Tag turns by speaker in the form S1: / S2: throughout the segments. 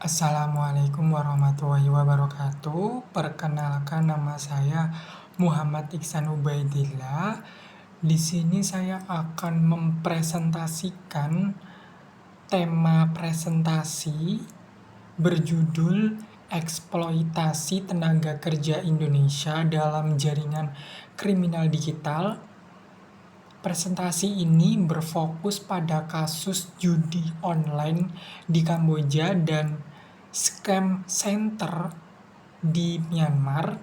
S1: Assalamualaikum warahmatullahi wabarakatuh. Perkenalkan, nama saya Muhammad Iksan Ubaidillah. Di sini saya akan mempresentasikan tema presentasi berjudul Eksploitasi Tenaga Kerja Indonesia dalam Jaringan Kriminal Digital. Presentasi ini berfokus pada kasus judi online di Kamboja dan scam center di Myanmar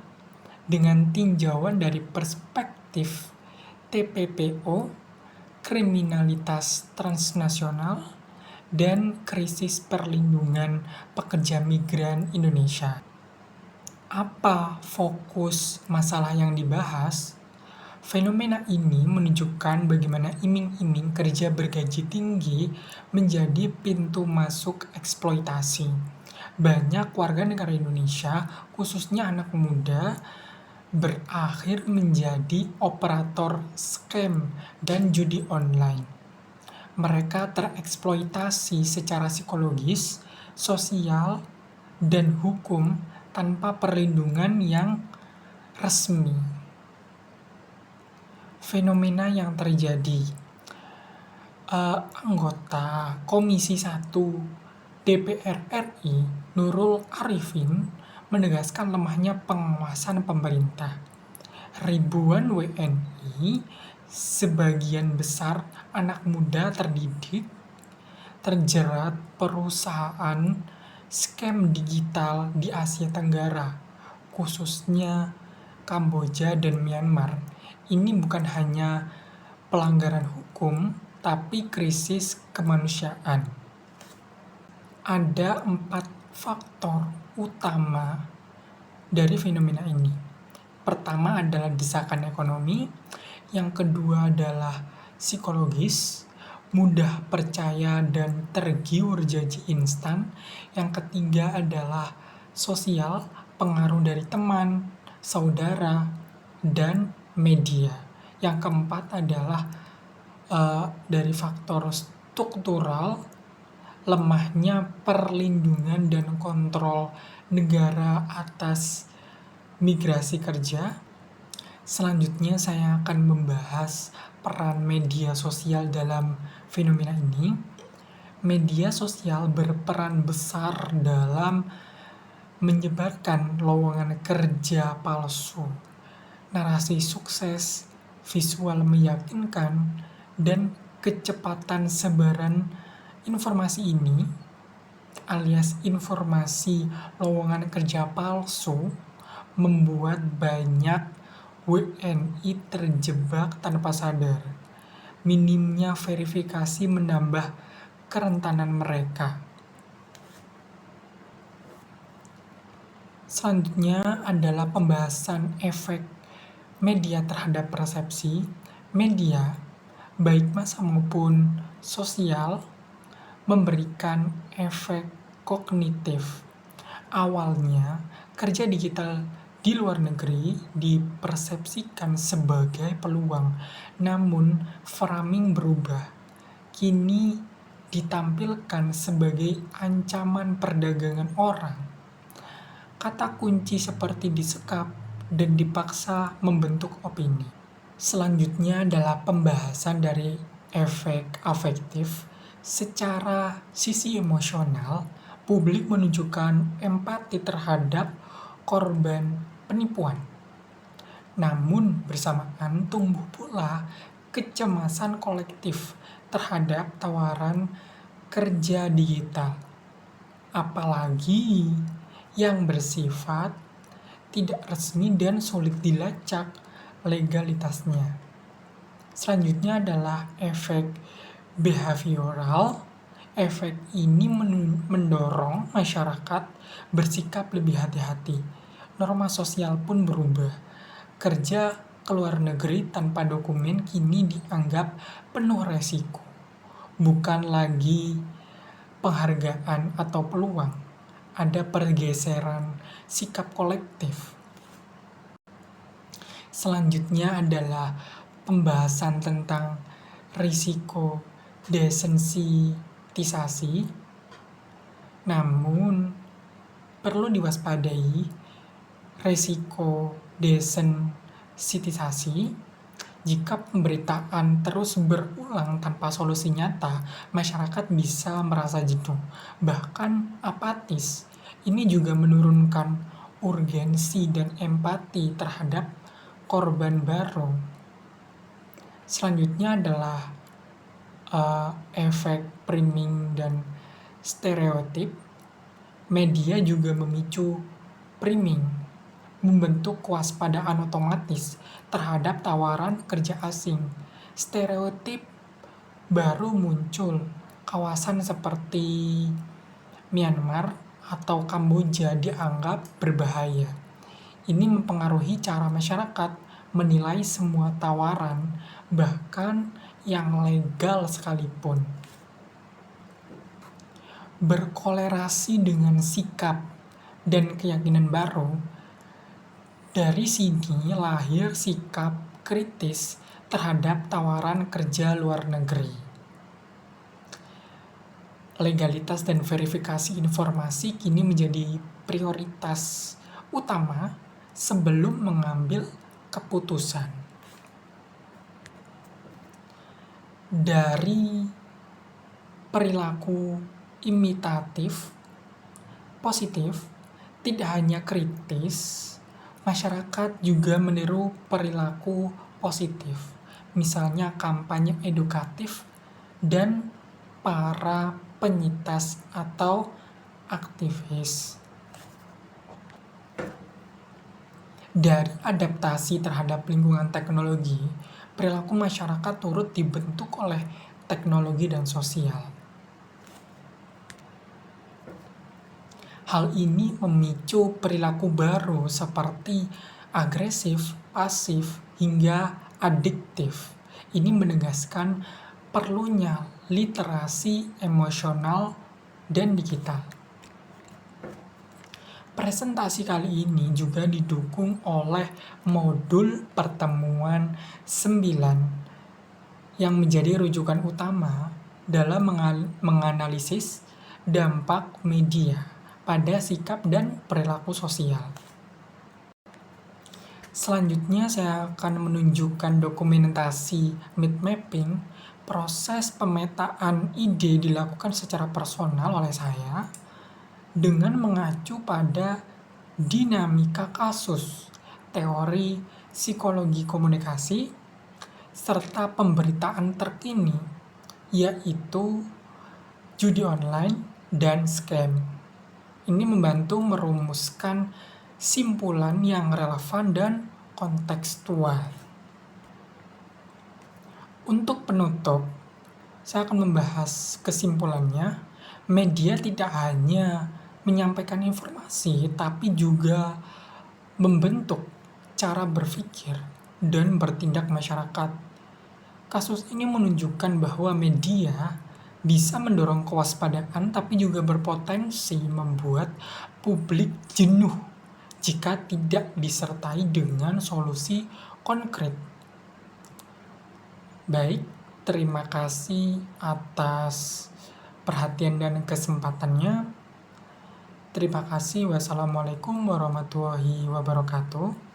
S1: dengan tinjauan dari perspektif TPPO, kriminalitas transnasional, dan krisis perlindungan pekerja migran Indonesia. Apa fokus masalah yang dibahas? Fenomena ini menunjukkan bagaimana iming-iming kerja bergaji tinggi menjadi pintu masuk eksploitasi. Banyak warga negara Indonesia, khususnya anak muda, berakhir menjadi operator scam dan judi online. Mereka tereksploitasi secara psikologis, sosial, dan hukum tanpa perlindungan yang resmi. Fenomena yang terjadi, anggota Komisi 1 DPR RI Nurul Arifin menegaskan lemahnya pengawasan pemerintah. Ribuan WNI, sebagian besar anak muda terdidik, terjerat perusahaan scam digital di Asia Tenggara, khususnya Kamboja dan Myanmar. Ini bukan hanya pelanggaran hukum, tapi krisis kemanusiaan. Ada 4 faktor utama dari fenomena ini. Pertama adalah desakan ekonomi, yang kedua adalah psikologis, mudah percaya dan tergiur janji instan, yang ketiga adalah sosial, pengaruh dari teman, saudara, dan media. Yang keempat adalah dari faktor struktural, lemahnya perlindungan dan kontrol negara atas migrasi kerja. Selanjutnya saya akan membahas peran media sosial dalam fenomena ini. Media sosial berperan besar dalam menyebarkan lowongan kerja palsu, narasi sukses, visual meyakinkan, dan kecepatan sebaran informasi ini, alias informasi lowongan kerja palsu, membuat banyak WNI terjebak tanpa sadar. Minimnya verifikasi menambah kerentanan mereka. Selanjutnya adalah pembahasan efek media terhadap persepsi. Media, baik massa maupun sosial, memberikan efek kognitif. Awalnya, kerja digital di luar negeri dipersepsikan sebagai peluang, namun framing berubah. Kini ditampilkan sebagai ancaman perdagangan orang. Kata kunci seperti disekap dan dipaksa membentuk opini. Selanjutnya adalah pembahasan dari efek afektif. Secara sisi emosional, publik menunjukkan empati terhadap korban penipuan. Namun bersamaan tumbuh pula kecemasan kolektif terhadap tawaran kerja digital, apalagi yang bersifat tidak resmi dan sulit dilacak legalitasnya. Selanjutnya adalah efek behavioral. Efek ini mendorong masyarakat bersikap lebih hati-hati. Norma sosial pun berubah. Kerja ke luar negeri tanpa dokumen kini dianggap penuh resiko, bukan lagi penghargaan atau peluang. Ada pergeseran sikap kolektif. Selanjutnya adalah pembahasan tentang risiko desensitisasi. Namun, perlu diwaspadai resiko desensitisasi. Jika pemberitaan terus berulang tanpa solusi nyata, masyarakat bisa merasa jenuh, bahkan apatis. Ini juga menurunkan urgensi dan empati terhadap korban baru. Selanjutnya adalah efek priming dan stereotip. Media juga memicu priming, membentuk kewaspadaan otomatis terhadap tawaran kerja asing. Stereotip baru muncul, kawasan seperti Myanmar atau Kamboja dianggap berbahaya. Ini mempengaruhi cara masyarakat menilai semua tawaran, bahkan yang legal sekalipun. Berkolerasi dengan sikap dan keyakinan baru. Dari sini lahir sikap kritis terhadap tawaran kerja luar negeri. Legalitas dan verifikasi informasi kini menjadi prioritas utama sebelum mengambil keputusan. Dari perilaku imitatif, positif, tidak hanya kritis, masyarakat juga meniru perilaku positif, misalnya kampanye edukatif dan para penyintas atau aktivis. Dari adaptasi terhadap lingkungan teknologi, perilaku masyarakat turut dibentuk oleh teknologi dan sosial. Hal ini memicu perilaku baru seperti agresif, pasif, hingga adiktif. Ini menegaskan perlunya literasi emosional dan digital. Presentasi kali ini juga didukung oleh modul pertemuan 9 yang menjadi rujukan utama dalam menganalisis dampak media pada sikap dan perilaku sosial. Selanjutnya saya akan menunjukkan dokumentasi mind mapping. Proses pemetaan ide dilakukan secara personal oleh saya dengan mengacu pada dinamika kasus, teori psikologi komunikasi, serta pemberitaan terkini, yaitu judi online dan scam. Ini membantu merumuskan simpulan yang relevan dan kontekstual. Untuk penutup, saya akan membahas kesimpulannya. Media tidak hanya menyampaikan informasi, tapi juga membentuk cara berpikir dan bertindak masyarakat. Kasus ini menunjukkan bahwa media bisa mendorong kewaspadaan tapi juga berpotensi membuat publik jenuh jika tidak disertai dengan solusi konkret. Baik, terima kasih atas perhatian dan kesempatannya. Terima kasih. Wassalamualaikum warahmatullahi wabarakatuh.